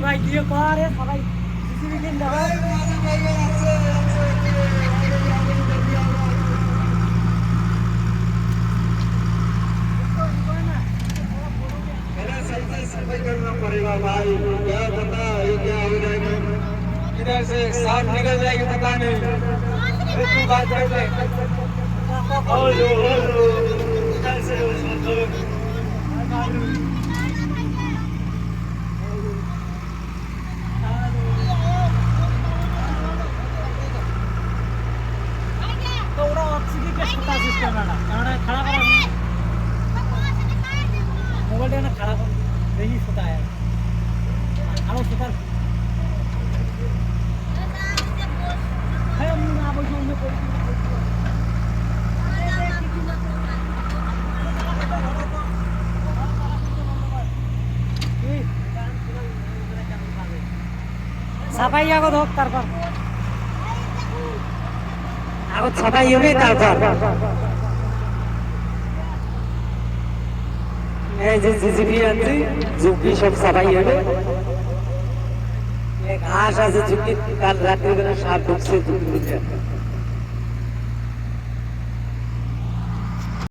ভাই দিয়ে করে সবাই সিসিবি কিনতে হয় करना पड़ेगा भाई क्या पता ये क्या हो जाएगा इधर से सांप निकल जाएगी पता नहीं अरे तू बात कर ले हेलो हेलो कैसे हो सब लोग तो ওরা অক্সিজেন কে সাথে সিস্টেম না কারণ खड़ा করা মোবাইলটা না खड़ा কর দেখি সেটা আয় আরো সেটা হ্যাঁ আমি না বলছি অন্য করে সাফাই আগত হোক তারপর আগত সাফাই হবে তারপর এই যে জিজিবি আছে ঝুঁকি সব সাফাই হবে ঘাস আছে ঝুঁকি কাল রাত্রে সাপ ঢুকছে ঝুঁকি